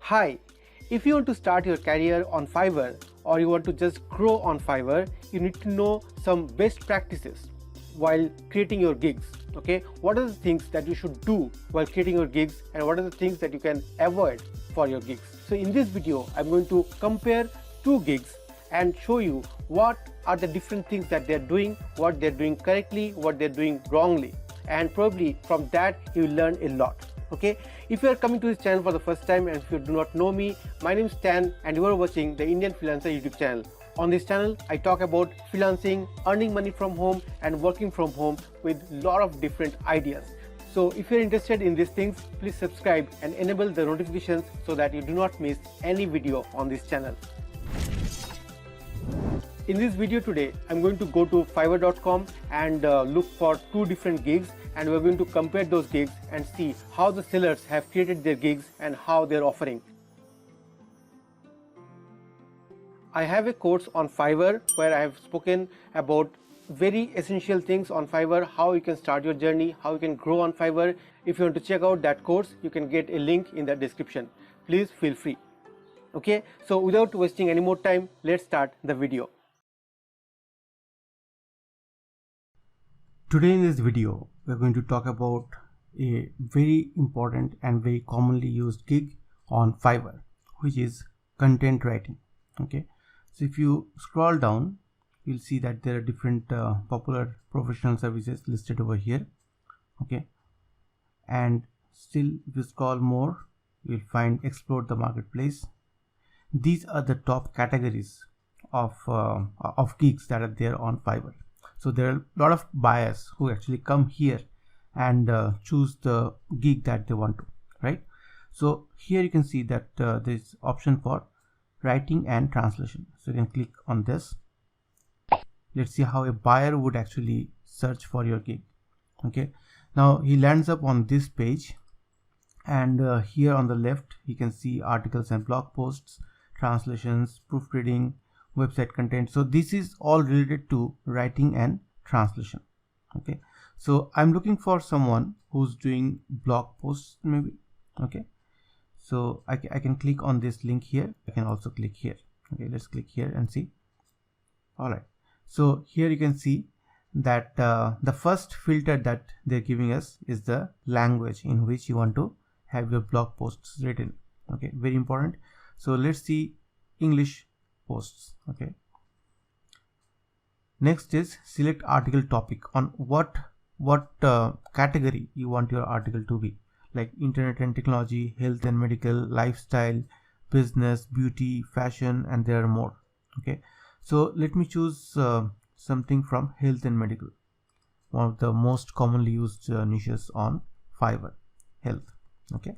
Hi, if you want to start your career on Fiverr or you want to just grow on Fiverr, you need to know some best practices while creating your gigs. Okay, what are the things that you should do while creating your gigs and what are the things that you can avoid for your gigs? So in this video, I'm going to compare two gigs and show you what are the different things that they're doing, what they're doing correctly, what they're doing wrongly, and probably from that you will learn a lot. Okay, if you are coming to this channel for the first time and if you do not know me, my name is Stan and you are watching the Indian Freelancer YouTube channel. On this channel, I talk about freelancing, earning money from home and working from home with a lot of different ideas. So if you're interested in these things, please subscribe and enable the notifications so that you do not miss any video on this channel. In this video today, I'm going to go to fiverr.com and look for two different gigs, and we're going to compare those gigs and see how the sellers have created their gigs and how they're offering. I have a course on Fiverr where I have spoken about very essential things on Fiverr, how you can start your journey, how you can grow on Fiverr. If you want to check out that course, you can get a link in the description. Please feel free. Okay, so without wasting any more time, let's start the video. Today in this video, we are going to talk about a very important and very commonly used gig on Fiverr, which is content writing. Okay, so if you scroll down, you'll see that there are different popular professional services listed over here. Okay, and still if you scroll more, you'll find explore the marketplace. These are the top categories of gigs that are there on Fiverr. So there are a lot of buyers who actually come here and choose the gig that they want to, right? So here you can see that there is option for writing and translation. So you can click on this. Let's see how a buyer would actually search for your gig. Okay, now he lands up on this page, and here on the left you can see articles and blog posts, translations, proofreading, website content. So this is all related to writing and translation. Okay, so I'm looking for someone who's doing blog posts maybe. Okay, so I can click on this link here. I can also click here. Okay, let's click here and see. All right, so here you can see that the first filter that they're giving us is the language in which you want to have your blog posts written. Okay, very important. So let's see English posts. Okay, next is select article topic. On what category you want your article to be, like internet and technology, health and medical, lifestyle, business, beauty, fashion, and there are more. Okay, so let me choose something from health and medical, one of the most commonly used niches on Fiverr, health. Okay,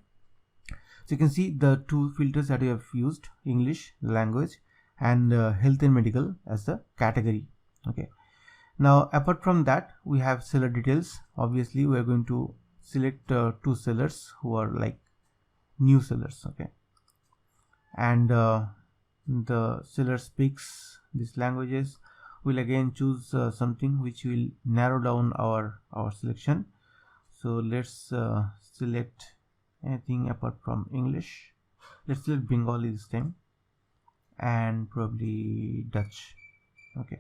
so you can see the two filters that we have used: English language and health and medical as the category. Okay, now apart from that, we have seller details. Obviously we are going to select two sellers who are like new sellers. Okay, and the seller speaks these languages. We'll again choose something which will narrow down our selection. So let's select anything apart from English. Let's select Bengali this time, and probably Dutch. Okay,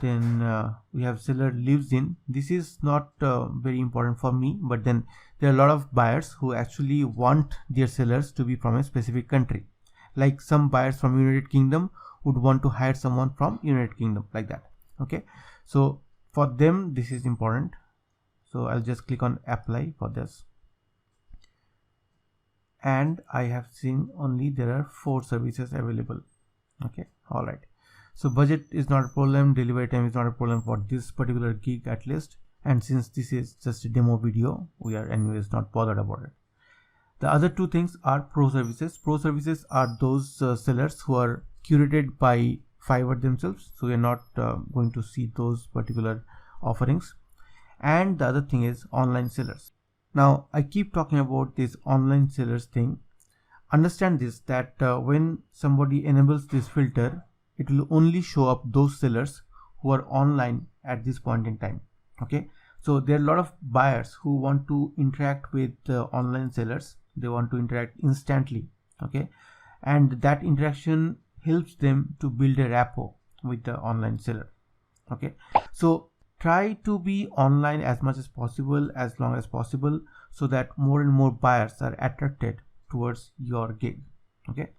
then we have seller lives in. This is not very important for me, but then there are a lot of buyers who actually want their sellers to be from a specific country, like some buyers from United Kingdom would want to hire someone from United Kingdom, like that. Okay, so for them this is important, so I'll just click on apply for this, and I have seen only there are 4 services available. Okay, all right, so budget is not a problem, delivery time is not a problem for this particular gig at least, and since this is just a demo video, we are anyways not bothered about it. The other two things are pro services. Pro services are those sellers who are curated by Fiverr themselves, so we are not going to see those particular offerings. And the other thing is online sellers. Now I keep talking about this online sellers thing. Understand this, that when somebody enables this filter, it will only show up those sellers who are online at this point in time. Okay, so there are a lot of buyers who want to interact with online sellers. They want to interact instantly okay, and that interaction helps them to build a rapport with the online seller. Okay, so try to be online as much as possible, as long as possible, so that more and more buyers are attracted towards your gig. Okay,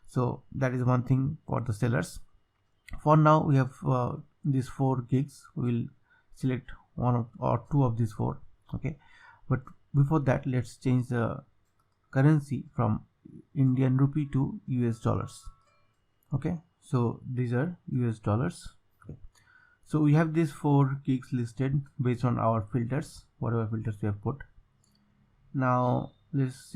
so that is one thing for the sellers. For now we have these 4 gigs. We will select one or two of these 4. Okay, but before that, let's change the currency from Indian rupee to US dollars. Okay, so these are US dollars. Okay, so we have these 4 gigs listed based on our filters, whatever filters we have put. Now let's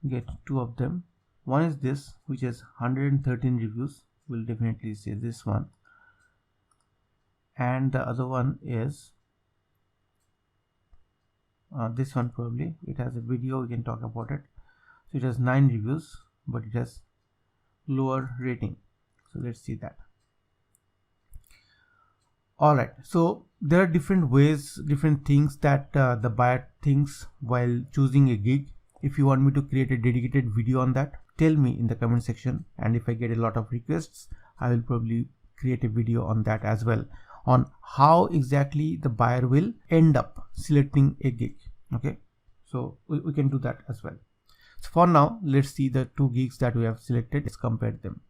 get 2 of them. One is this, which has 113 reviews. We'll definitely say this one, and the other one is this one. Probably it has a video, we can talk about it. So it has 9 reviews, but it has lower rating. So let's see that. Alright, so there are different ways, different things that the buyer thinks while choosing a gig. If you want me to create a dedicated video on that, tell me in the comment section, and if I get a lot of requests, I will probably create a video on that as well, on how exactly the buyer will end up selecting a gig. Okay, so we can do that as well. So for now, let's see the 2 gigs that we have selected. Let's compare them.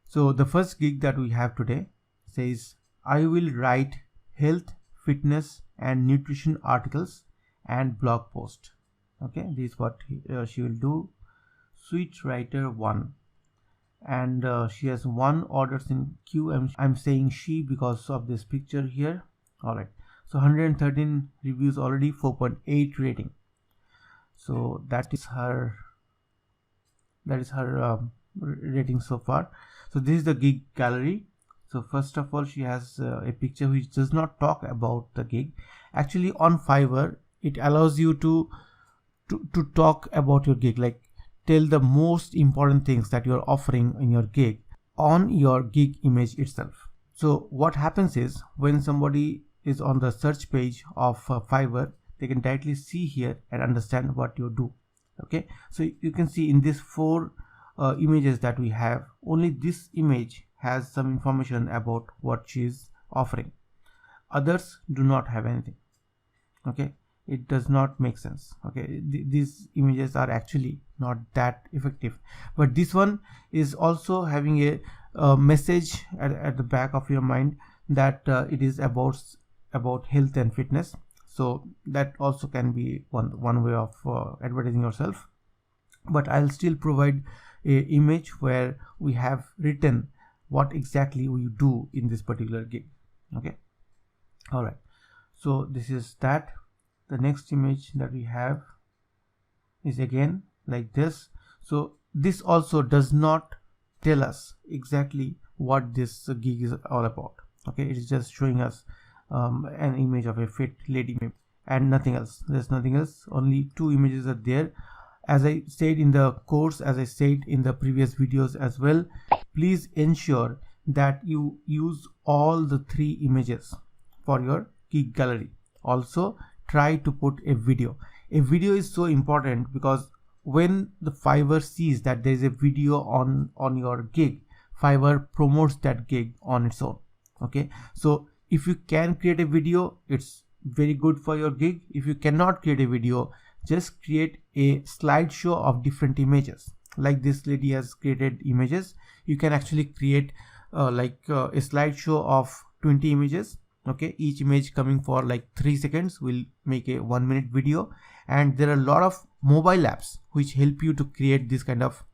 So the first gig that we have today says, I will write health, fitness and nutrition articles and blog post. Okay, this is what she will do. Sweet writer 1, and she has 1 orders in queue. I'm saying she because of this picture here. All right, so 113 reviews already, 4.8 rating. So that is her rating so far. So this is the gig gallery. So first of all, she has a picture which does not talk about the gig. Actually on Fiverr, it allows you to talk about your gig, like tell the most important things that you're offering in your gig on your gig image itself. So what happens is, when somebody is on the search page of Fiverr, they can directly see here and understand what you do. Okay, so you can see in these 4 images that we have, only this image has some information about what she is offering. Others do not have anything. Okay, it does not make sense. Okay, these images are actually not that effective, but this one is also having a message at the back of your mind that it is about health and fitness. So that also can be one way of advertising yourself. But I'll still provide a image where we have written what exactly we do in this particular gig. Okay, all right, so this is that. The next image that we have is again like this. So this also does not tell us exactly what this gig is all about. Okay, it is just showing us an image of a fit lady and nothing else. There's nothing else, only 2 images are there. As I said in the course, as I said in the previous videos as well, please ensure that you use all the 3 images for your gig gallery. Also try to put a video. A video is so important because when the Fiverr sees that there is a video on your gig, Fiverr promotes that gig on its own. Okay, so if you can create a video, it's very good for your gig. If you cannot create a video, just create a slideshow of different images. Like this lady has created images, you can actually create a slideshow of 20 images. Okay, each image coming for like 3 seconds will make a 1-minute video. And there are a lot of mobile apps which help you to create this kind of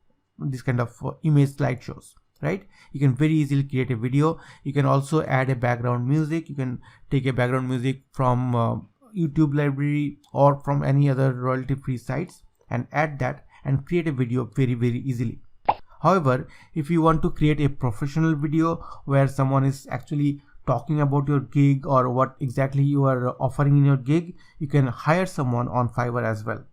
image slideshows, right? You can very easily create a video. You can also add a background music. You can take a background music from YouTube library or from any other royalty free sites and add that and create a video very easily. However, if you want to create a professional video where someone is actually talking about your gig or what exactly you are offering in your gig, you can hire someone on Fiverr as well.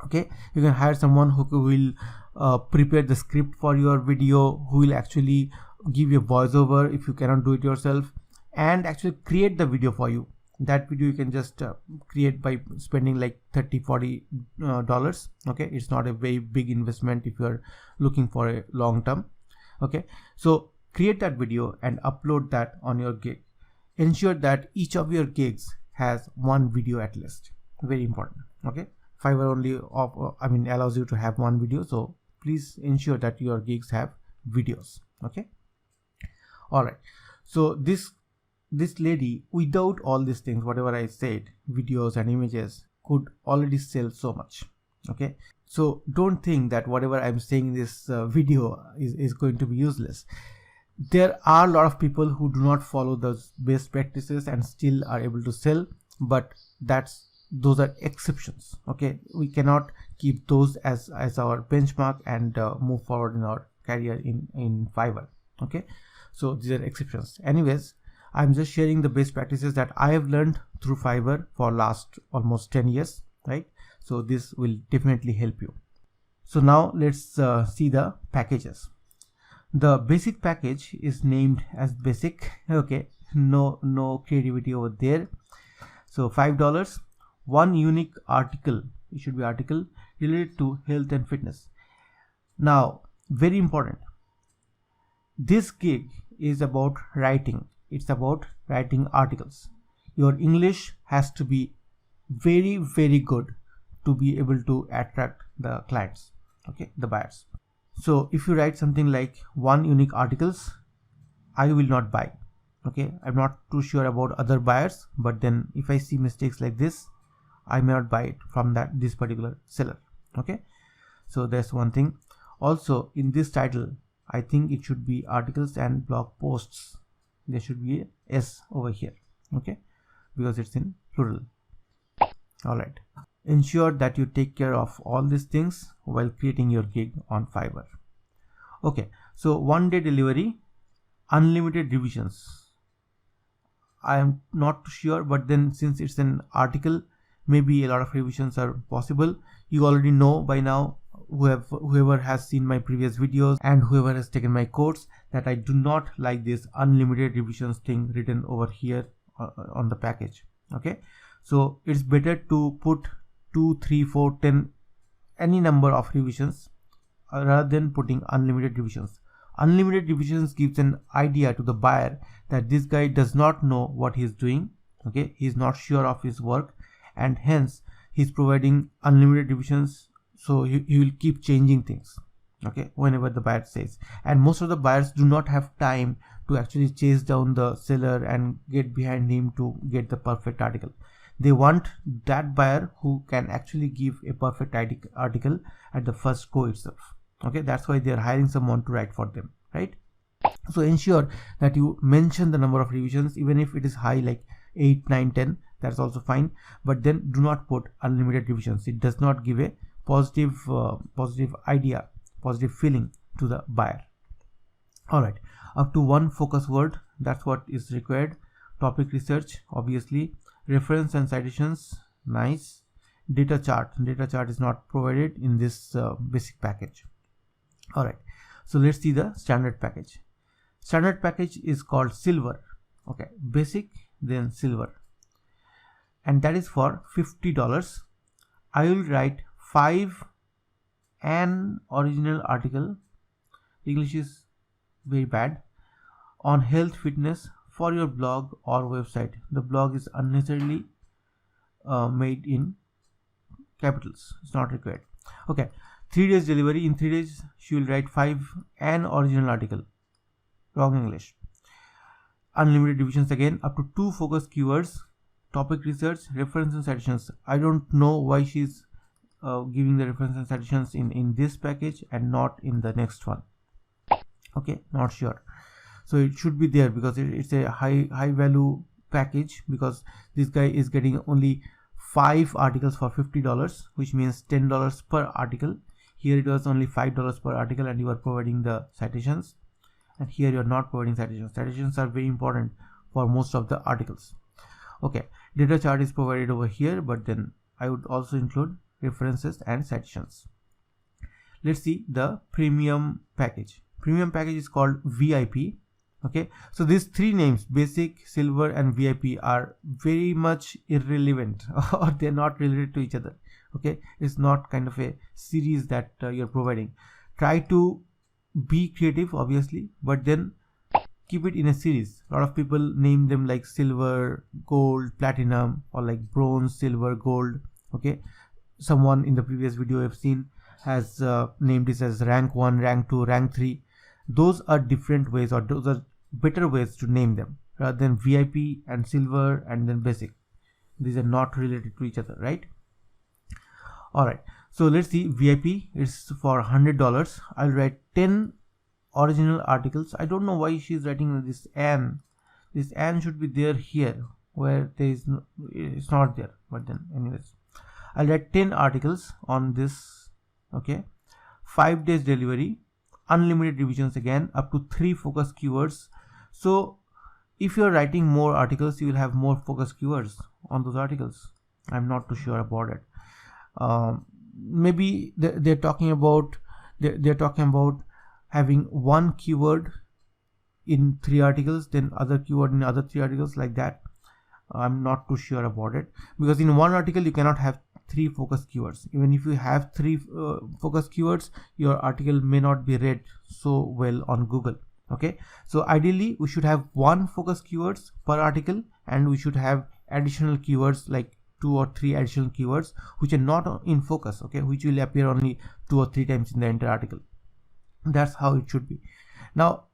Okay, you can hire someone who will prepare the script for your video, who will actually give you a voiceover if you cannot do it yourself, and actually create the video for you. That video you can just create by spending like $30-40. Okay, it's not a very big investment if you're looking for a long term. Okay, so create that video and upload that on your gig. Ensure that each of your gigs has one video at least. Very important. Okay, Fiverr only allows you to have one video, so please ensure that your gigs have videos. Okay, all right. So this lady, without all these things, whatever I said, videos and images, could already sell so much. Okay, so don't think that whatever I'm saying in this video is going to be useless. There are a lot of people who do not follow those best practices and still are able to sell, but those are exceptions. Okay, we cannot keep those as our benchmark and move forward in our career in Fiverr. Okay, so these are exceptions. Anyways, I'm just sharing the best practices that I have learned through Fiverr for last almost 10 years, right? So this will definitely help you. So now let's see the packages. The basic package is named as basic. Okay, no creativity over there. So $5, one unique article. It should be article related to health and fitness. Now, very important, this gig is about writing. It's about writing articles. Your English has to be very, very good to be able to attract the clients, okay, the buyers. So if you write something like one unique articles, I will not buy. Okay, I'm not too sure about other buyers, but then if I see mistakes like this, I may not buy it from this particular seller. Okay, so that's one thing. Also, in this title, I think it should be articles and blog posts. There should be a S over here. Okay, because it's in plural. All right. Ensure that you take care of all these things while creating your gig on Fiverr. Okay, so 1-day delivery, unlimited revisions. I am not sure, but then since it's an article, maybe a lot of revisions are possible. You already know by now, whoever has seen my previous videos and whoever has taken my course, that I do not like this unlimited revisions thing written over here on the package. Okay, so it's better to put 2, 3, 4, 10, any number of revisions rather than putting unlimited revisions. Unlimited revisions gives an idea to the buyer that this guy does not know what he's doing. Okay, he's not sure of his work, and hence he's providing unlimited revisions, so he will keep changing things, okay, whenever the buyer says. And most of the buyers do not have time to actually chase down the seller and get behind him to get the perfect article. They want that buyer who can actually give a perfect article at the first go itself. Okay, that's why they are hiring someone to write for them, right? So ensure that you mention the number of revisions, even if it is high like 8, 9, 10, that's also fine, but then do not put unlimited revisions. It does not give a positive idea, positive feeling to the buyer. All right, up to one focus word, that's what is required. Topic research, obviously. Reference and citations, nice. Data chart is not provided in this basic package. All right, so let's see the standard package. Standard package is called silver. Okay, basic, then silver, and that is for $50. I will write 5 an original article, English is very bad, on health fitness for your blog or website. The blog is unnecessarily made in capitals, it's not required. Okay, 3 days delivery. In 3 days she will write 5 an original article, wrong English. Unlimited revisions again, up to 2 focus keywords. Topic research, reference and citations. I don't know why she's giving the reference and citations in this package and not in the next one. Okay, not sure. So it should be there because it's a high value package, because this guy is getting only 5 articles for $50, which means $10 per article. Here it was only $5 per article and you are providing the citations, and here you are not providing citations. Citations are very important for most of the articles. Okay, data chart is provided over here, but then I would also include references and citations. Let's see the premium package. Premium package is called VIP. Okay, so these three names, basic, silver and VIP, are very much irrelevant or they're not related to each other. Okay, it's not kind of a series that you're providing. Try to be creative, obviously, but then keep it in a series. A lot of people name them like silver, gold, platinum, or like bronze, silver, gold. Okay, someone in the previous video I've seen has named this as rank 1, rank 2, rank 3. Those are different ways, or those are better ways to name them, rather than VIP and silver and then basic. These are not related to each other, right? Alright, so let's see. VIP is for $100. I'll write 10 original articles. I don't know why she's writing this "and." This "and" should be there here, where there is no, it's not there, but then anyways, I'll write 10 articles on this. Okay, 5 days delivery, unlimited revisions, again up to 3 focus keywords. So if you're writing more articles, you will have more focus keywords on those articles. I'm not too sure about it. Maybe they're talking about having one keyword in 3 articles, then other keyword in other 3 articles, like that. I'm not too sure about it, because in one article you cannot have 3 focus keywords. Even if you have 3 focus keywords, your article may not be read so well on Google. Okay, so ideally we should have 1 focus keywords per article, and we should have additional keywords like 2 or 3 additional keywords which are not in focus, okay, which will appear only 2 or 3 times in the entire article. That's how it should be. Now,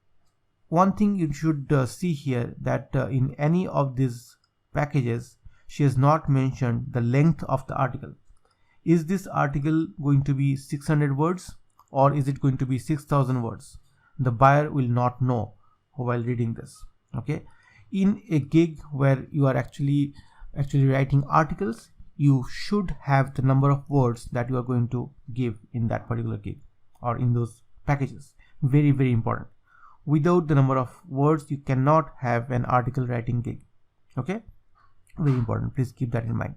one thing you should see here, that in any of these packages she has not mentioned the length of the article. Is this article going to be 600 words or is it going to be 6,000 words? The buyer will not know while reading this. Okay, in a gig where you are actually writing articles, you should have the number of words that you are going to give in that particular gig or in those packages. Very, very important. Without the number of words, you cannot have an article writing gig. Okay, very important. Please keep that in mind.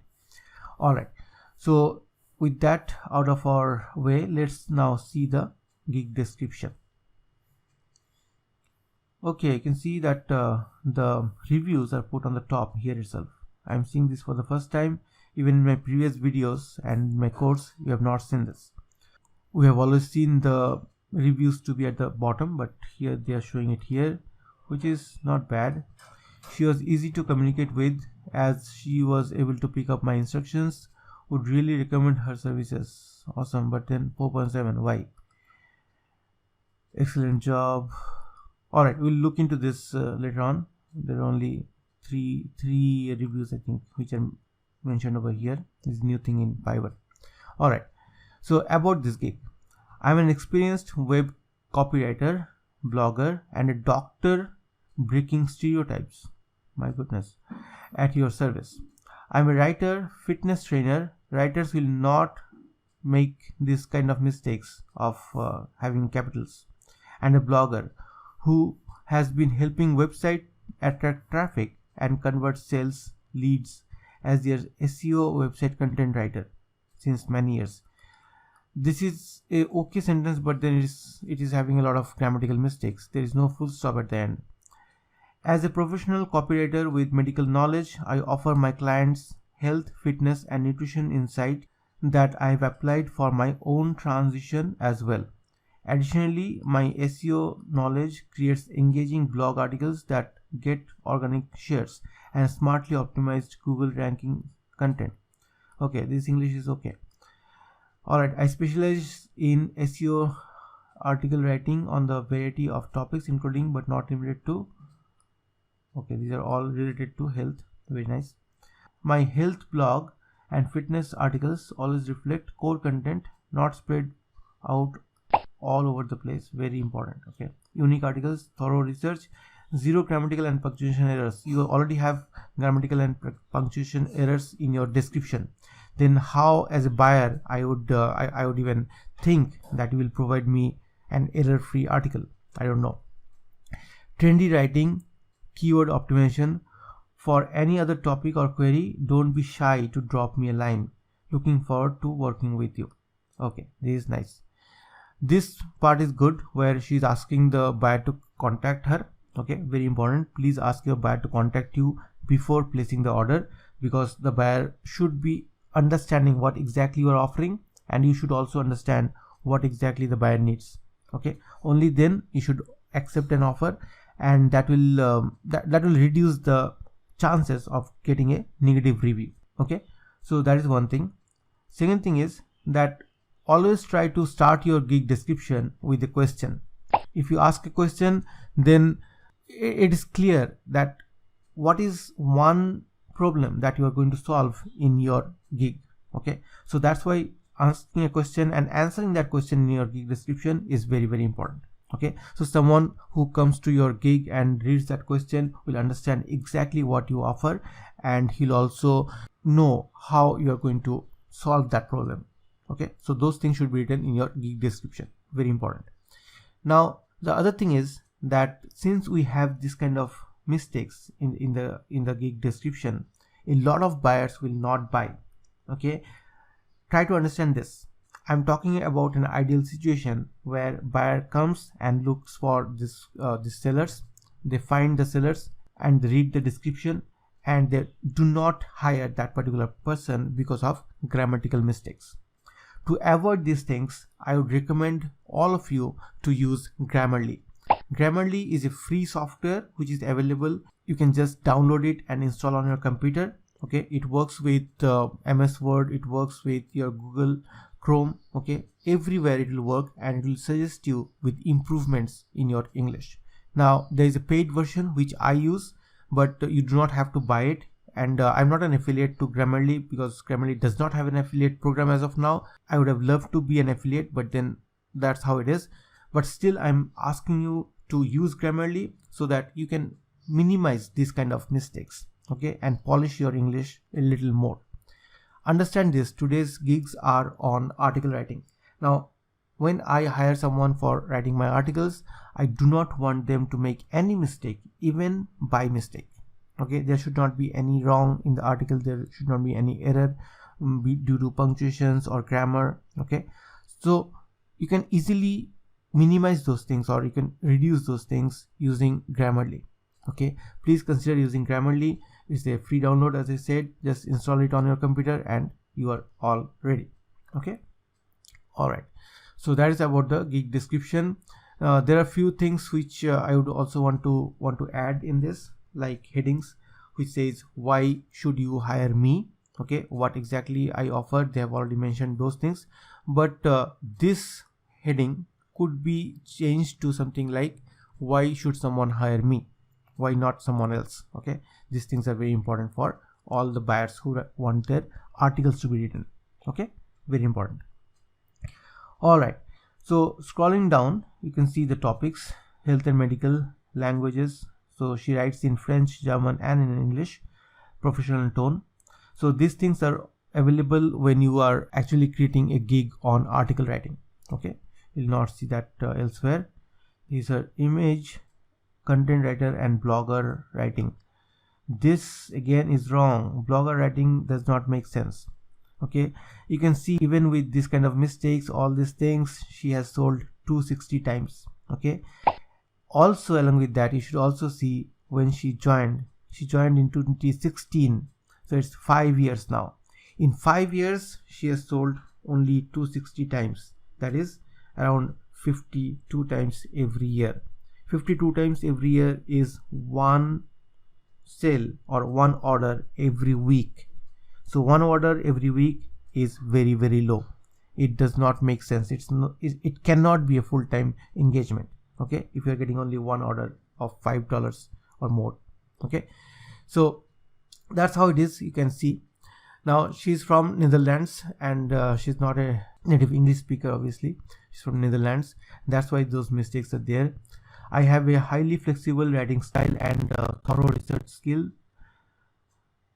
All right, so with that out of our way, let's now see the gig description. Okay, you can see that the reviews are put on the top here itself. I'm seeing this for the first time. Even in my previous videos and my course, you have not seen this. We have always seen the reviews to be at the bottom, but here they are showing it here, which is not bad. She was easy to communicate with, as she was able to pick up my instructions. Would really recommend her services. Awesome. But then 4.7, why? Excellent job. All right, we'll look into this later on. There are only three reviews, I think, which are mentioned over here. This new thing in Fiverr. All right, so about this gig, I'm an experienced web copywriter, blogger, and a doctor breaking stereotypes. My goodness, at your service. I'm a writer, fitness trainer. Writers will not make this kind of mistakes of having capitals. And a blogger who has been helping website attract traffic and convert sales leads as their SEO website content writer since many years. This is a okay sentence, but then it is having a lot of grammatical mistakes. There is no full stop at the end. As a professional copywriter with medical knowledge, I offer my clients health, fitness, and nutrition insight that I have applied for my own transition as well. Additionally, my SEO knowledge creates engaging blog articles that get organic shares and smartly optimized Google ranking content. Okay, this English is okay. Alright, I specialize in SEO article writing on the variety of topics, including but not limited to. Okay, these are all related to health. Very nice. My health blog and fitness articles always reflect core content, not spread out all over the place. Very important. Okay, unique articles, thorough research, zero grammatical and punctuation errors. You already have grammatical and punctuation errors in your description. Then how, as a buyer, I would even think that you will provide me an error-free article? I don't know. Trendy writing, keyword optimization. For any other topic or query, don't be shy to drop me a line. Looking forward to working with you. Okay, this is nice. This part is good, where she's asking the buyer to contact her. Okay, very important. Please ask your buyer to contact you before placing the order, because the buyer should be understanding what exactly you are offering, and you should also understand what exactly the buyer needs. Okay, only then you should accept an offer, and that will that will reduce the chances of getting a negative review. Okay, so that is one thing. Second thing is that always try to start your gig description with a question. If you ask a question, then it is clear that what is one problem that you are going to solve in your gig. Okay, so that's why asking a question and answering that question in your gig description is very, very important. Okay, so someone who comes to your gig and reads that question will understand exactly what you offer, and he'll also know how you are going to solve that problem. Okay, so those things should be written in your gig description, very important. Now the other thing is that since we have this kind of mistakes in the gig description, a lot of buyers will not buy. Okay, try to understand this. I'm talking about an ideal situation where buyer comes and looks for this sellers. They find the sellers and they read the description, and they do not hire that particular person because of grammatical mistakes. To avoid these things, I would recommend all of you to use Grammarly. Grammarly is a free software which is available. You can just download it and install on your computer. Okay, it works with MS Word, it works with your Google Chrome. Okay, everywhere it will work, and it will suggest you with improvements in your English. Now there is a paid version which I use, but you do not have to buy it. And I'm not an affiliate to Grammarly because Grammarly does not have an affiliate program as of now. I would have loved to be an affiliate, but then that's how it is. But still, I'm asking you to use Grammarly so that you can minimize these kind of mistakes. Okay, and polish your English a little more. Understand this, today's gigs are on article writing. Now when I hire someone for writing my articles, I do not want them to make any mistake, even by mistake. Okay, there should not be any wrong in the article, there should not be any error due to punctuations or grammar. Okay, so you can easily minimize those things, or you can reduce those things using Grammarly. Okay, please consider using Grammarly. It's a free download, as I said. Just install it on your computer and you are all ready. Okay, all right, so that is about the gig description. There are a few things which I would also want to add in this, like headings which says why should you hire me. Okay, what exactly I offer, they have already mentioned those things, but this heading could be changed to something like why should someone hire me, why not someone else. Okay, these things are very important for all the buyers who want their articles to be written. Okay, very important. All right, so scrolling down, you can see the topics: health and medical, languages. So she writes in French, German and in English, professional tone. So these things are available when you are actually creating a gig on article writing. Okay, you'll not see that elsewhere. These are image, content writer and blogger writing. This again is wrong. Blogger writing does not make sense. Okay, you can see even with this kind of mistakes, all these things, she has sold 260 times. Okay, also along with that, you should also see when she joined in 2016, so it's 5 years now. In 5 years she has sold only 260 times, that is around 52 times every year. 52 times every year is one sale or one order every week. So one order every week is very, very low. It does not make sense. It cannot be a full-time engagement. Okay, if you're getting only one order of $5 or more. Okay, so that's how it is. You can see now she's from Netherlands, and she's not a native English speaker. Obviously she's from Netherlands, that's why those mistakes are there. I have a highly flexible writing style and thorough research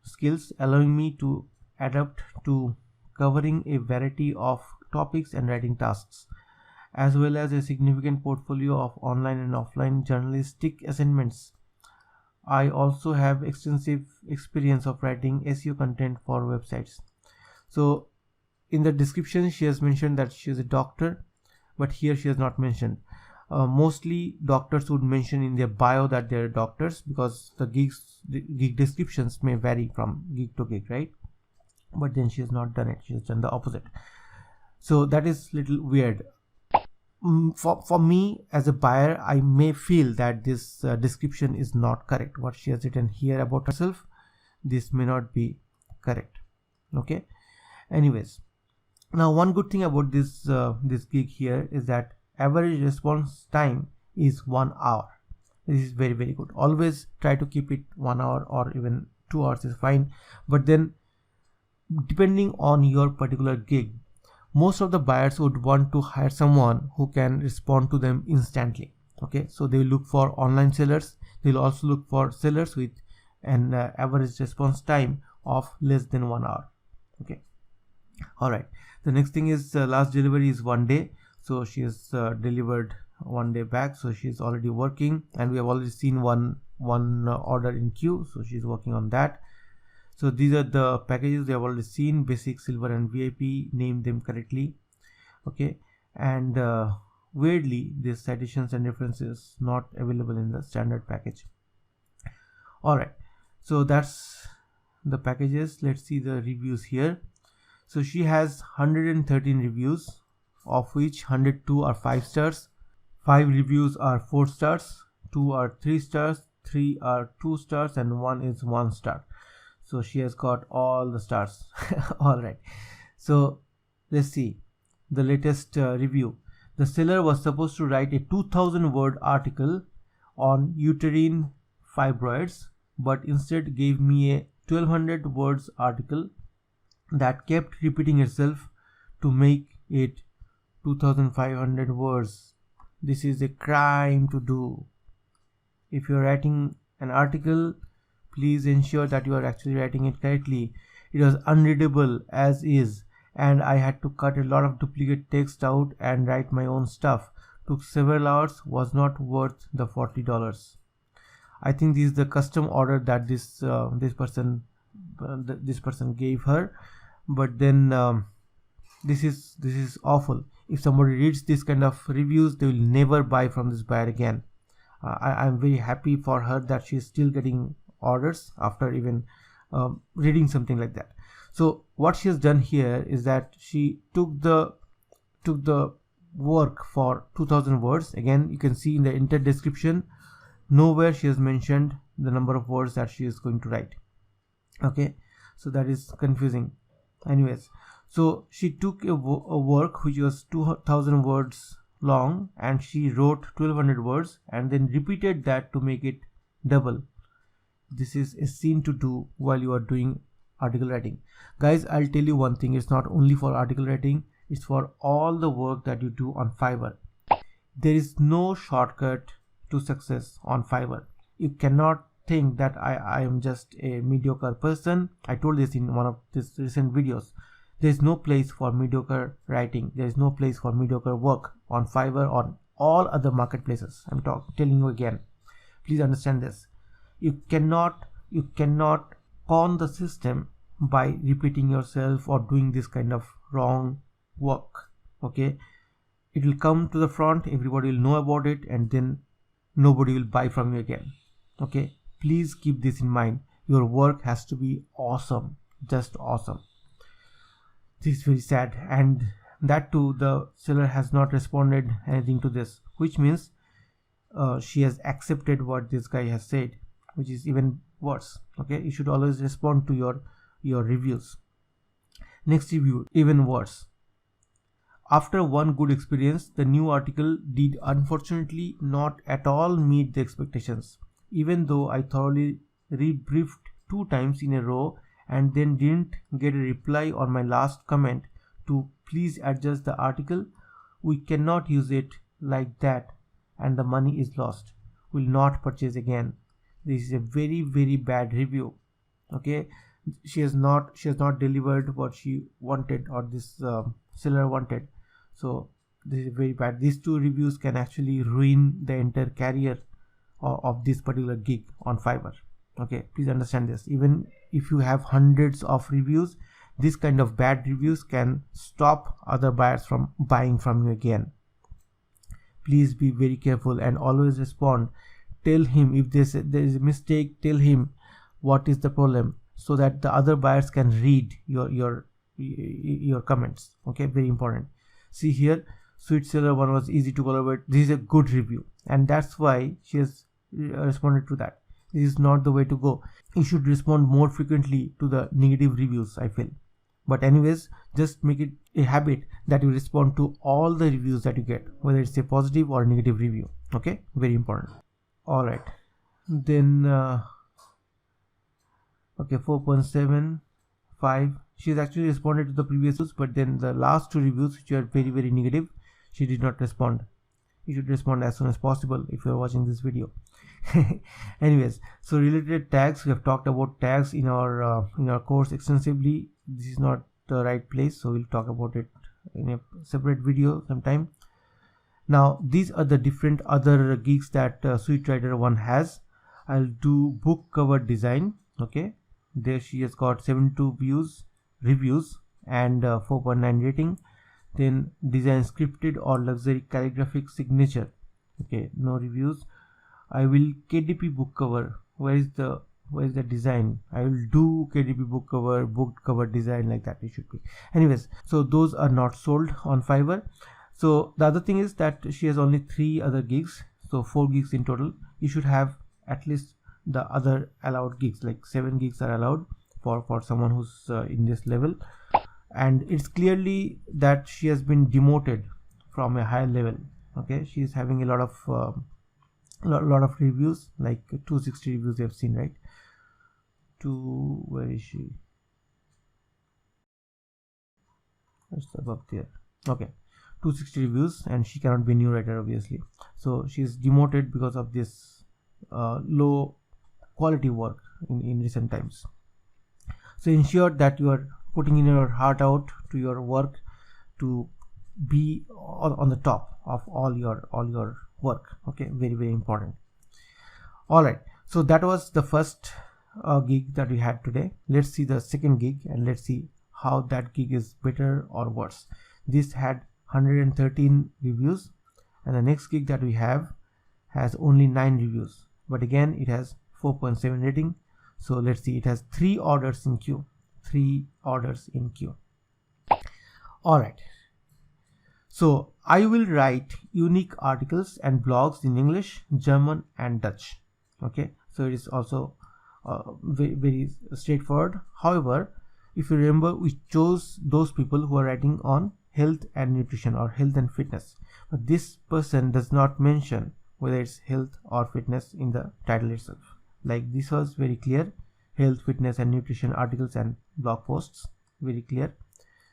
skills allowing me to adapt to covering a variety of topics and writing tasks, as well as a significant portfolio of online and offline journalistic assignments. I also have extensive experience of writing SEO content for websites. So in the description she has mentioned that she is a doctor, but here she has not mentioned. Mostly doctors would mention in their bio that they're doctors, because the gig descriptions may vary from gig to gig, right? But then she has not done it, she has done the opposite. So that is little weird. For me as a buyer, I may feel that this description is not correct. What she has written here about herself, this may not be correct. Okay, anyways, now one good thing about this gig here is that average response time is 1 hour. This is very, very good. Always try to keep it 1 hour, or even 2 hours is fine. But then depending on your particular gig, most of the buyers would want to hire someone who can respond to them instantly. Okay, so they will look for online sellers. They will also look for sellers with an average response time of less than 1 hour. Okay, all right. The next thing is last delivery is 1 day. So she has delivered 1 day back. So she is already working, and we have already seen one order in queue. So she is working on that. So these are the packages they have already seen: basic, silver, and VIP. Name them correctly. Okay, and weirdly, these citations and references not available in the standard package. All right, so that's the packages. Let's see the reviews here. So she has 113 reviews, of which 102 are 5 stars, 5 reviews are 4 stars, 2 are 3 stars, 3 are 2 stars, and 1 is 1 star. So she has got all the stars. All right, so let's see the latest review. The seller was supposed to write a 2000 word article on uterine fibroids, but instead gave me a 1200 words article that kept repeating itself to make it 2500 words. This is a crime to do. If you're writing an article, please ensure that you are actually writing it correctly. It was unreadable as is, and I had to cut a lot of duplicate text out and write my own stuff. Took several hours, was not worth the $40. I think this is the custom order that this person gave her. But then this is awful. If somebody reads this kind of reviews, they will never buy from this buyer again. I'm very happy for her that she's still getting orders after even reading something like that. So what she has done here is that she took the work for 2000 words. Again, you can see in the enter description, nowhere she has mentioned the number of words that she is going to write. Okay, so that is confusing. Anyways, so she took a work which was 2000 words long, and she wrote 1200 words and then repeated that to make it double. This is a sin to do while you are doing article writing. Guys, I'll tell you one thing, it's not only for article writing, it's for all the work that you do on Fiverr. There is no shortcut to success on Fiverr. You cannot think that I am just a mediocre person. I told this in one of these recent videos. There is no place for mediocre writing. There is no place for mediocre work on Fiverr or on all other marketplaces. I'm telling you again. Please understand this. You cannot con the system by repeating yourself or doing this kind of wrong work. Okay, it will come to the front, everybody will know about it, and then nobody will buy from you again. Okay, please keep this in mind. Your work has to be awesome, just awesome. This is very sad, and that too, the seller has not responded anything to this, which means she has accepted what this guy has said, which is even worse. Okay, you should always respond to your reviews. Next review, even worse. After one good experience, the new article did unfortunately not at all meet the expectations, even though I thoroughly rebriefed 2 times in a row and then didn't get a reply on my last comment to please adjust the article. We cannot use it like that and the money is lost. Will not purchase again. This is a very, very bad review. Okay, she has not delivered what she wanted, or this seller wanted. So this is very bad. These 2 reviews can actually ruin the entire career of this particular gig on Fiverr. Okay, please understand this. Even if you have hundreds of reviews, this kind of bad reviews can stop other buyers from buying from you again. please be very careful and always respond. Tell him if there is a mistake, tell him what is the problem, so that the other buyers can read your comments. Okay, very important. See here, Sweet Seller one was easy to collaborate. This is a good review, and that's why she has responded to that. This is not the way to go. You should respond more frequently to the negative reviews, I feel. But anyways, just make it a habit that you respond to all the reviews that you get, whether it's a positive or negative review. Okay, very important. All right, then okay, 4.75, she's actually responded to the previous reviews, but then the last two reviews, which are very, very negative, she did not respond. You should respond as soon as possible if you are watching this video. Anyways, so related tags, we have talked about tags in our course extensively. This is not the right place, so we'll talk about it in a separate video sometime. Now these are the different other gigs that SweetWriter 1 has. I'll do book cover design. Okay, there she has got 72 reviews and 4.9 rating. Then design scripted or luxury calligraphic signature. Okay, no reviews. I will KDP book cover. Where is the design? I will do KDP book cover design, like that it should be. Anyways, so those are not sold on Fiverr. So the other thing is that she has only 3 other gigs, so 4 gigs in total. You should have at least the other allowed gigs, like 7 gigs are allowed for someone who's in this level. And it's clearly that she has been demoted from a higher level. Okay, she is having a lot of reviews, like 260 reviews you have seen, right? Where is she? It's above there. Okay, 260 reviews, and she cannot be a new writer, obviously. So she is demoted because of this low quality work in recent times. So ensure that you are putting in your heart out to your work to be on the top of all your work. Okay, very, very important. All right, so that was the first gig that we had today. Let's see the second gig and let's see how that gig is better or worse. This had 113 reviews, and the next gig that we have has only 9 reviews, but again it has 4.7 rating. So let's see, it has 3 orders in queue. All right, so I will write unique articles and blogs in English, German and Dutch. Okay, so it is also very, very straightforward. However, if you remember, we chose those people who are writing on health and nutrition or health and fitness, but this person does not mention whether it's health or fitness in the title itself. Like this was very clear: health, fitness and nutrition articles and blog posts, very clear.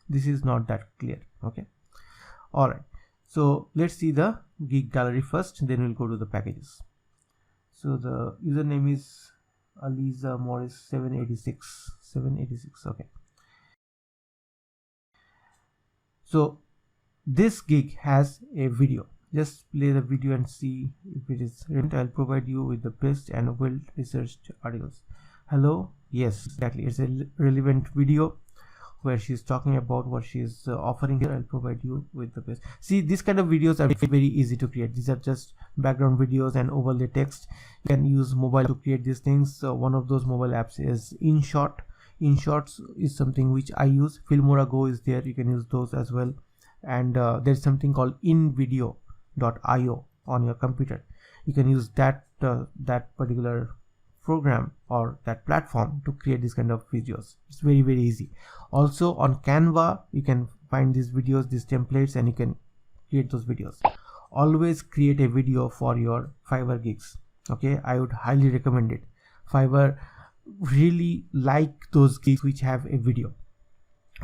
This is not that clear. Okay, all right, so let's see the gig gallery first, then we'll go to the packages. So the username is Aliza Morris 786. Okay, so this gig has a video. Just play the video and see if it is relevant. I'll provide you with the best and well researched articles. Hello, yes, exactly, it's a relevant video where she's talking about what she's offering here. I'll provide you with the best. See, these kind of videos are very, very easy to create. These are just background videos and overlay text. You can use mobile to create these things. So one of those mobile apps is InShot. InShots is something which I use. Filmora Go is there, you can use those as well. And there's something called InVideo.io on your computer. You can use that particular program or that platform to create this kind of videos. It's very, very easy. Also on Canva you can find these videos, these templates, and you can create those videos. Always create a video for your Fiverr gigs. Okay, I would highly recommend it. Fiverr really like those gigs which have a video.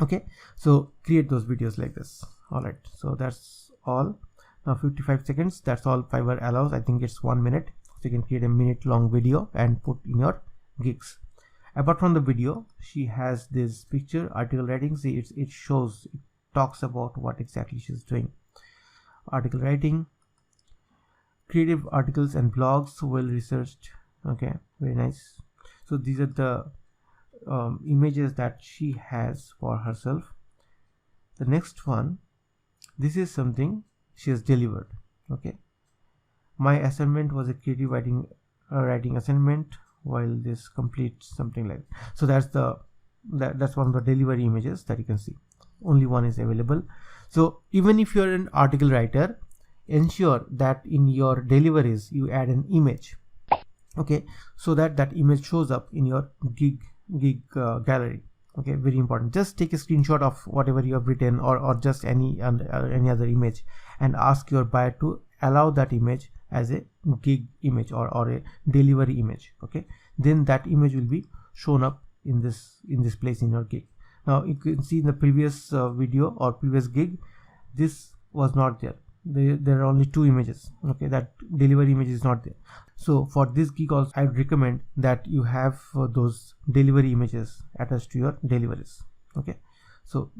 Okay, so create those videos like this. All right, so that's all. Now 55 seconds, that's all Fiverr allows. I think it's 1 minute. So you can create a minute-long video and put in your gigs. Apart from the video, she has this picture, article writing. See, it talks about what exactly she's doing. Article writing, creative articles and blogs, well researched. Okay, very nice. So these are the images that she has for herself. The next one, this is something she has delivered. Okay, my assignment was a creative writing assignment, while this completes something like that. So that's one of the delivery images that you can see. Only one is available. So even if you're an article writer, ensure that in your deliveries you add an image, okay, so that image shows up in your gig gallery. Okay, very important. Just take a screenshot of whatever you have written, or just any other image, and ask your buyer to allow that image as a gig image or a delivery image. Okay, then that image will be shown up in this place in your gig. Now you can see in the previous video or previous gig, this was not there. There are only 2 images. Okay, that delivery image is not there. So for this gig also, I would recommend that you have those delivery images attached to your deliveries. Okay, so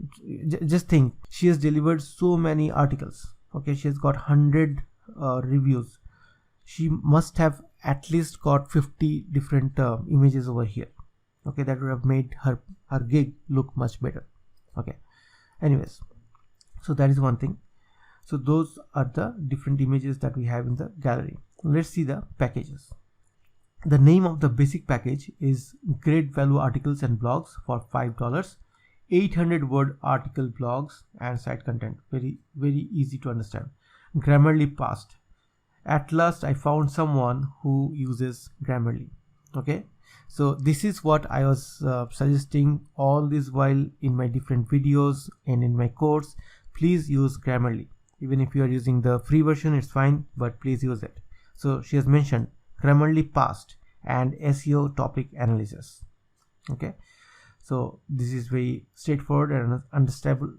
just think, she has delivered so many articles. Okay, she has got 100 reviews. She must have at least got 50 different images over here. Okay, that would have made her gig look much better. Okay, anyways, so that is one thing. So those are the different images that we have in the gallery. Let's see the packages. The name of the basic package is Great Value Articles and Blogs for $5. 800 word article, blogs and site content. Very easy to understand. Grammarly passed. At last I found someone who uses Grammarly. Okay, so this is what I was suggesting all this while in my different videos and in my course. Please use Grammarly. Even if you are using the free version, it's fine, but please use it. So she has mentioned Grammarly passed and SEO topic analysis. Okay, so this is very straightforward and understandable.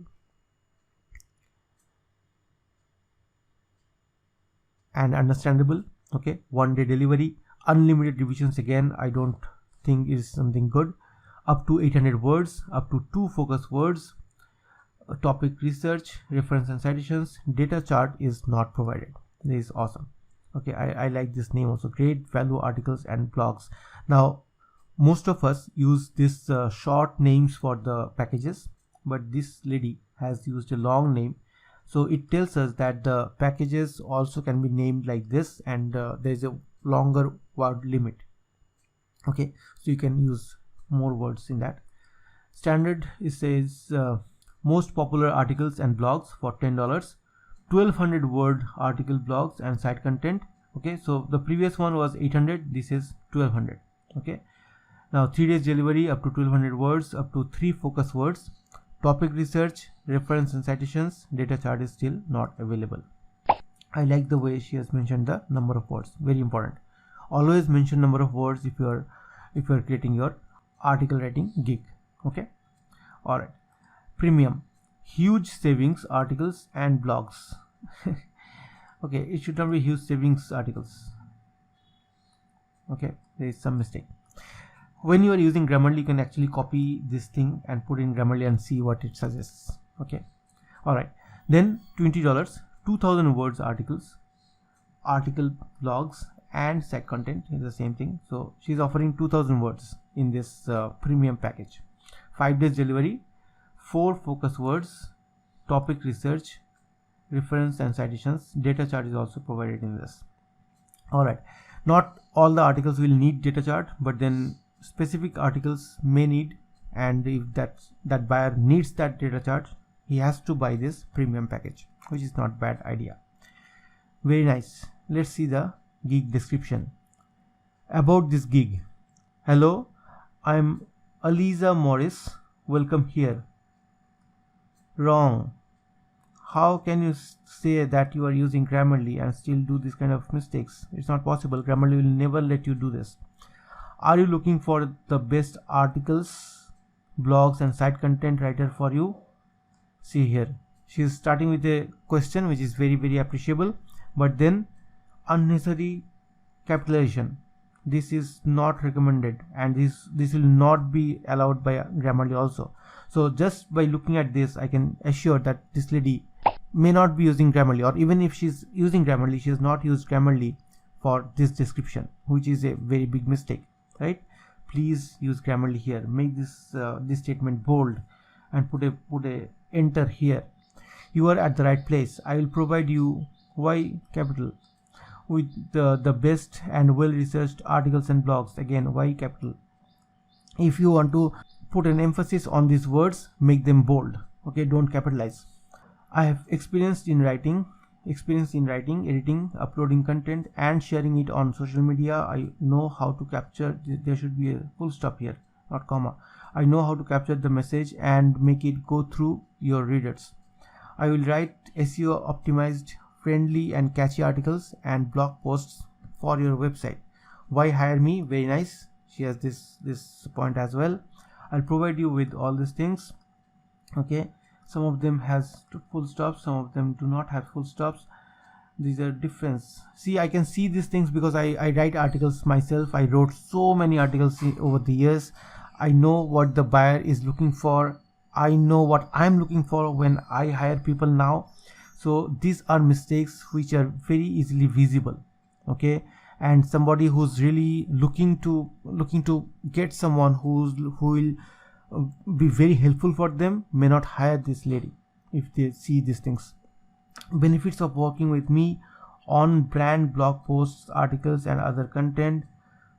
Okay, 1-day delivery, unlimited revisions. Again, I don't think is something good. Up to 800 words, up to 2 focus words. Topic research, reference and citations. Data chart is not provided. This is awesome. Okay, I like this name also. Great Value Articles and Blogs. Now most of us use this short names for the packages, but this lady has used a long name, so it tells us that the packages also can be named like this, and there is a longer word limit. Okay, so you can use more words in that. Standard, it says most popular articles and blogs for $10. 1200 word article, blogs and site content. Okay, so the previous one was 800, this is 1200. Okay, now 3 days delivery, up to 1200 words, up to 3 focus words. Topic research, reference and citations. Data chart is still not available. I like the way she has mentioned the number of words. Very important. Always mention number of words if you are creating your article writing gig. Okay, all right. Premium, huge savings articles and blogs. Okay, it should not be huge savings articles. Okay, there is some mistake. When you are using Grammarly, you can actually copy this thing and put in Grammarly and see what it suggests. Okay, all right. Then $20, 2000 words articles, article, blogs and site content is the same thing. So she's offering 2000 words in this premium package. 5 days delivery, 4 focus words, topic research, reference and citations. Data chart is also provided in this. All right, not all the articles will need data chart, but then specific articles may need, and if that buyer needs that data chart, he has to buy this premium package, which is not bad idea. Very nice. Let's see the gig description. About this gig: hello, I'm Aliza Morris, welcome here. Wrong. How can you say that you are using Grammarly and still do this kind of mistakes? It's not possible. Grammarly will never let you do this. Are you looking for the best articles, blogs and site content writer for you? See here, she is starting with a question which is very appreciable, but then unnecessary capitalization. This is not recommended, and this will not be allowed by Grammarly also. So just by looking at this, I can assure that this lady may not be using Grammarly, or even if she's using Grammarly, she has not used Grammarly for this description, which is a very big mistake, right? Please use Grammarly here. Make this statement bold and put a enter here. You are at the right place. I will provide you Why capital? With the best and well researched articles and blogs. Again, why capital? If you want to put an emphasis on these words, make them bold. Okay, don't capitalize. I have experience in writing, editing, uploading content and sharing it on social media. I know how to capture, there should be a full stop here, not comma. I know how to capture the message and make it go through your readers. I will write SEO optimized, friendly and catchy articles and blog posts for your website. Why hire me? Very nice. She has this point as well. I'll provide you with all these things. Okay, some of them has full stops, some of them do not have full stops. These are difference. See, I can see these things because I write articles myself. I wrote so many articles over the years. I know what the buyer is looking for. I know what I'm looking for when I hire people now. So these are mistakes which are very easily visible. Okay, and somebody who's really looking to get someone who will be very helpful for them may not hire this lady if they see these things. Benefits of working with me: on brand blog posts, articles and other content,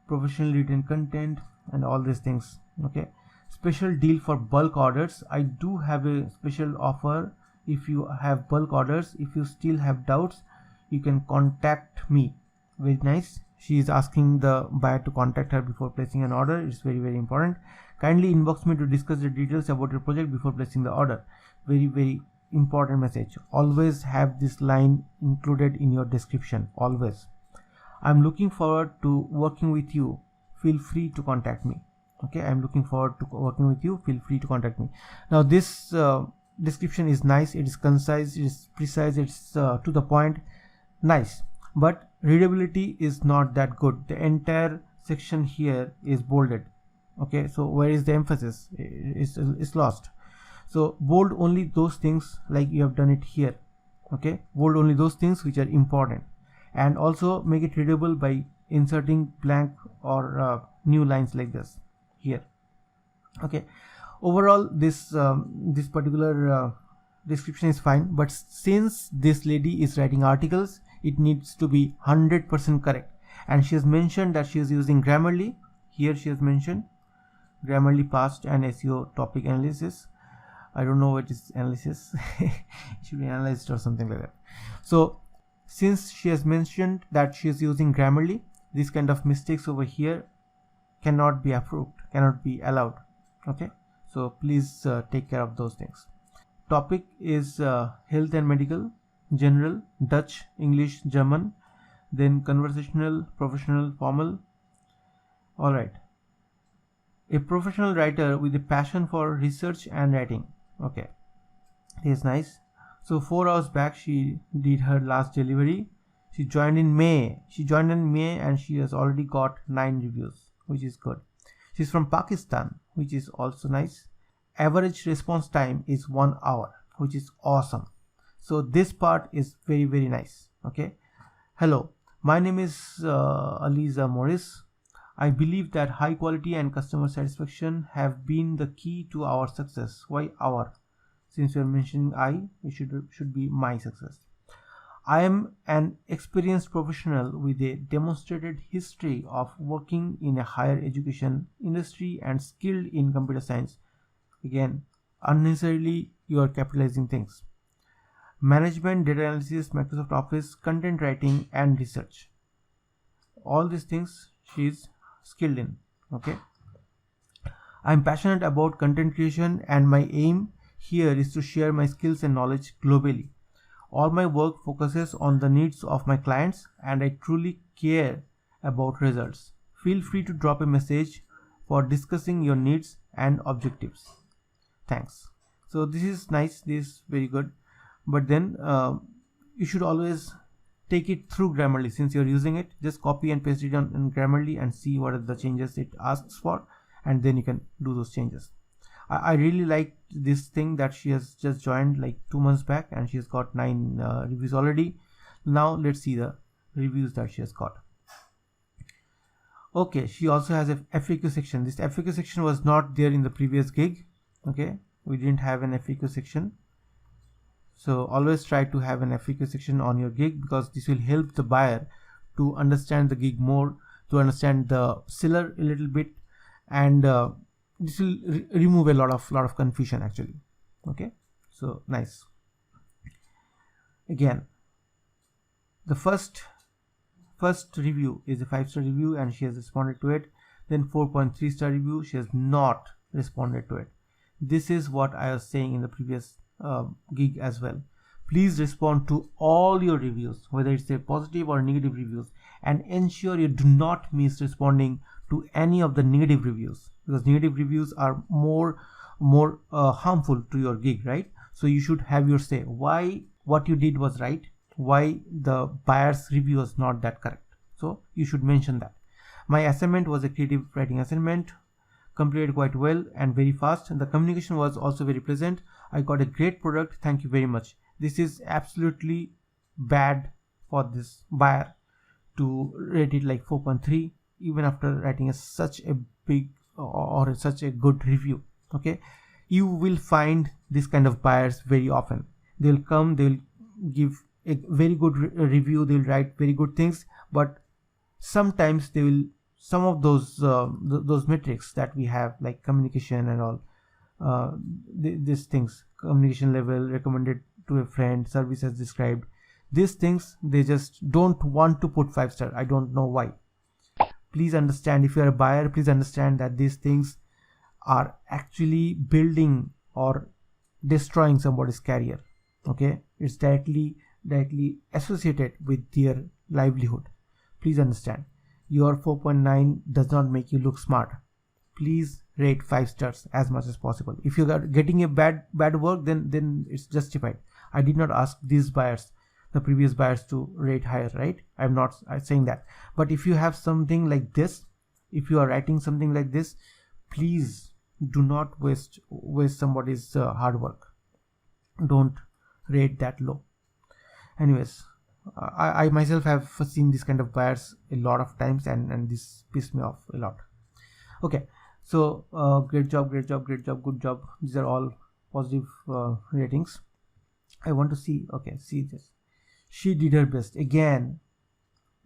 professional written content and all these things. Okay, special deal for bulk orders. I do have a special offer if you have bulk orders. If you still have doubts, you can contact me. Very nice. She is asking the buyer to contact her before placing an order. It's very, very important. Kindly inbox me to discuss the details about your project before placing the order. Very, very important message. Always have this line included in your description. Always. I'm looking forward to working with you. Feel free to contact me. Okay, I'm looking forward to working with you. Feel free to contact me. Now this description is nice. It is concise. It is precise. It's to the point. Nice. But readability is not that good. The entire section here is bolded. Okay, so where is the emphasis? It's lost. So bold only those things like you have done it here. Okay, bold only those things which are important, and also make it readable by inserting blank or new lines like this here. Okay, overall this particular description is fine, but since this lady is writing articles, it needs to be 100% correct. And she has mentioned that she is using Grammarly. Here she has mentioned Grammarly past and SEO topic analysis. I don't know what is analysis. It should be analyzed or something like that. So since she has mentioned that she is using Grammarly, this kind of mistakes over here cannot be approved, cannot be allowed. Okay, so please take care of those things. Topic is health and medical, general, Dutch, English, German, then conversational, professional, formal. All right. A professional writer with a passion for research and writing. Okay, this is nice. So 4 hours back she did her last delivery. She joined in May. And she has already got 9 reviews, which is good. She's from Pakistan, which is also nice. Average response time is 1 hour, which is awesome. So this part is very, very nice. Okay. Hello, my name is Aliza Morris. I believe that high quality and customer satisfaction have been the key to our success. Why our? Since you are mentioning I, it should be my success. I am an experienced professional with a demonstrated history of working in a higher education industry and skilled in computer science. Again, unnecessarily you are capitalizing things. Management, data analysis, Microsoft Office, content writing and research. All these things she is skilled in. Okay. I am passionate about content creation and my aim here is to share my skills and knowledge globally. All my work focuses on the needs of my clients and I truly care about results. Feel free to drop a message for discussing your needs and objectives. Thanks. So this is nice. This is very good. But then you should always take it through Grammarly. Since you're using it, just copy and paste it on in Grammarly and see what are the changes it asks for, and then you can do those changes. I really like this thing that she has just joined like 2 months back and she has got 9 reviews already. Now let's see the reviews that she has got. Okay, she also has a FAQ section. This FAQ section was not there in the previous gig. Okay, we didn't have an FAQ section. So always try to have an FAQ section on your gig, because this will help the buyer to understand the gig more, to understand the seller a little bit, and this will remove a lot of confusion actually. Okay, so nice. Again, the first review is a 5-star review and she has responded to it. Then 4.3-star review, she has not responded to it. This is what I was saying in the previous gig as well. Please respond to all your reviews, whether it's a positive or negative reviews, and ensure you do not miss responding to any of the negative reviews, because negative reviews are more harmful to your gig, right? So you should have your say why what you did was right, why the buyer's review was not that correct. So you should mention that. My assignment was a creative writing assignment, completed quite well and very fast, and the communication was also very pleasant. I got a great product, thank you very much. This is absolutely bad for this buyer to rate it like 4.3 even after writing such a big or such a good review. Okay, you will find this kind of buyers very often. They'll come, they'll give a very good review, they'll write very good things, but sometimes they will, some of those metrics that we have, like communication and all, these things, communication level, recommended to a friend, service as described, these things they just don't want to put 5-star. I don't know why. Please understand, if you are a buyer, please understand that these things are actually building or destroying somebody's career. Okay, it's directly associated with their livelihood. Please understand, your 4.9 does not make you look smart. Please rate 5 stars as much as possible. If you are getting a bad work, then it's justified. I did not ask these buyers, the previous buyers, to rate higher, right? I'm not saying that. But if you have something like this, if you are writing something like this, please do not waste somebody's hard work. Don't rate that low. Anyways, I myself have seen this kind of buyers a lot of times, and this pissed me off a lot. Okay, so great job, good job. These are all positive ratings. I want to see, okay, see this. She did her best. Again,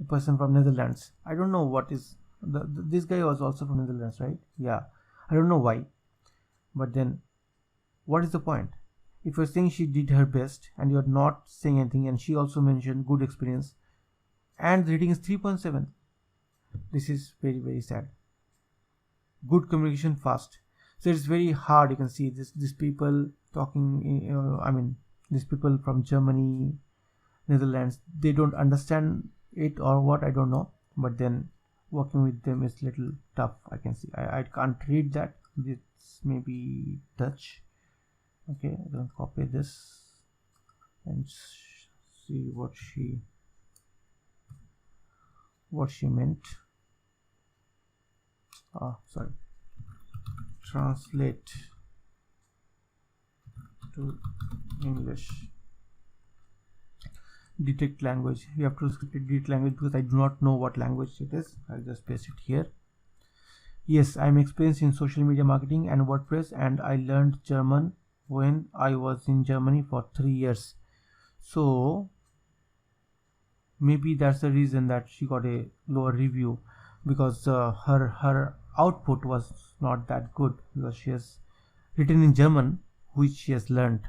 a person from Netherlands. I don't know what is this guy was also from Netherlands, right? Yeah, I don't know why, but then what is the point? If you're saying she did her best and you're not saying anything, and she also mentioned good experience, and the rating is 3.7, this is very sad. Good communication, fast. So it's very hard. You can see these people talking, I mean, these people from Germany, Netherlands, they don't understand it or what, I don't know, but then working with them is little tough. I can see, I can't read that. This may be Dutch. Okay, I'm gonna copy this and see what she meant. Sorry, translate to English. Detect language. You have to detect language because I do not know what language it is. I'll just paste it here. Yes, I'm experienced in social media marketing and WordPress, and I learned German when I was in Germany for 3 years. So maybe that's the reason that she got a lower review, because her output was not that good, because she has written in German, which she has learned,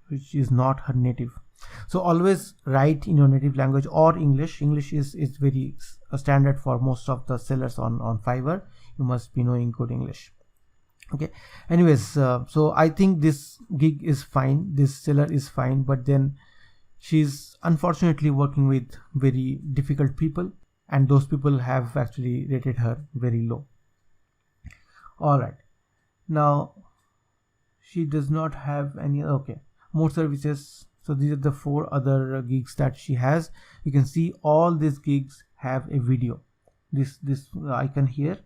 which is not her native. So always write in your native language or English. English is very standard for most of the sellers on Fiverr. You must be knowing good English. Okay, anyways, so I think this gig is fine, this seller is fine, but then she's unfortunately working with very difficult people, and those people have actually rated her very low. All right, now she does not have any. Okay, more services. So these are the 4 other gigs that she has. You can see all these gigs have a video. This icon here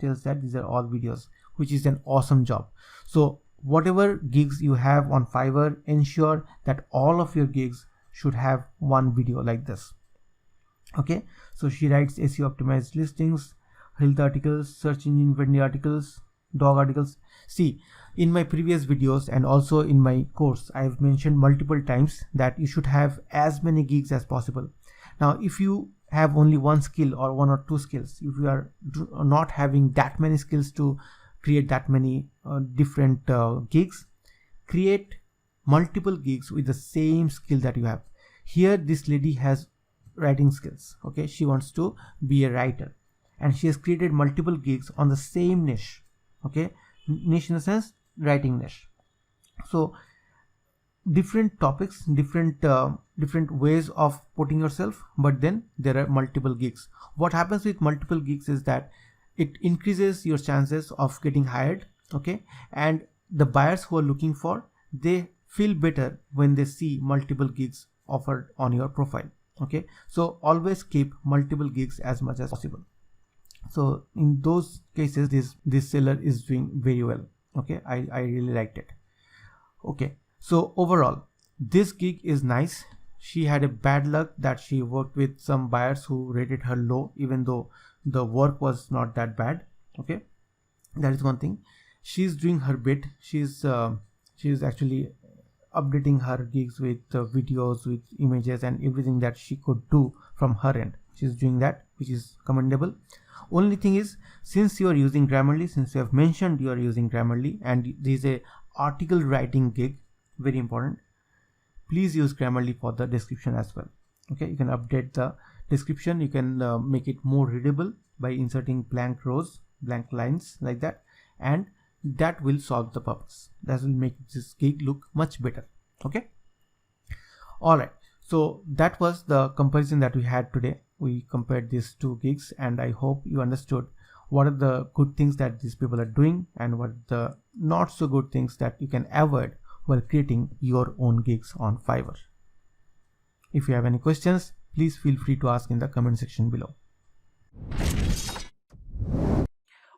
tells that these are all videos, which is an awesome job. So whatever gigs you have on Fiverr, ensure that all of your gigs should have one video like this. Okay, so she writes SEO optimized listings, health articles, search engine friendly articles, dog articles. See, in my previous videos and also in my course, I have mentioned multiple times that you should have as many gigs as possible. Now, if you have only one skill or one or two skills, if you are not having that many skills to create that many different gigs, create multiple gigs with the same skill that you have. Here this lady has writing skills, okay, she wants to be a writer and she has created multiple gigs on the same niche, okay, niche in the sense writing niche. So different topics, different ways of putting yourself, but then there are multiple gigs. What happens with multiple gigs is that it increases your chances of getting hired, okay, and the buyers who are looking for, they feel better when they see multiple gigs offered on your profile, okay. So always keep multiple gigs as much as possible. So in those cases, this seller is doing very well, okay. I really liked it, okay. So overall this gig is nice. She had a bad luck that she worked with some buyers who rated her low, even though the work was not that bad, okay. That is one thing. She's doing her bit. She's actually updating her gigs with videos, with images and everything that she could do from her end. She's doing that, which is commendable. Only thing is, since you are using Grammarly, since you have mentioned you are using Grammarly and this is a article writing gig, very important, please use Grammarly for the description as well, okay. You can update the description, you can make it more readable by inserting blank rows, blank lines like that, and that will solve the purpose. That will make this gig look much better, okay. All right, so that was the comparison that we had today. We compared these two gigs and I hope you understood what are the good things that these people are doing and what are the not so good things that you can avoid while creating your own gigs on Fiverr. If you have any questions, please feel free to ask in the comment section below.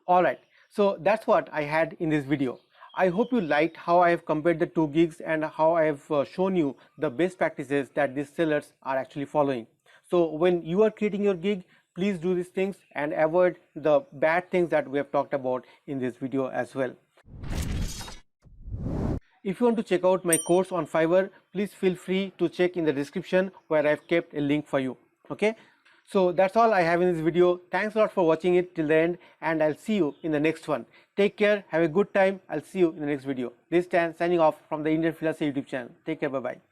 Alright, so that's what I had in this video. I hope you liked how I have compared the two gigs and how I have shown you the best practices that these sellers are actually following. So when you are creating your gig, please do these things and avoid the bad things that we have talked about in this video as well. If you want to check out my course on Fiverr, please feel free to check in the description where I've kept a link for you, okay. So that's all I have in this video. Thanks a lot for watching it till the end and I'll see you in the next one. Take care, have a good time. I'll see you in the next video. This is Stan signing off from the Indian Freelancer YouTube channel. Take care, bye bye.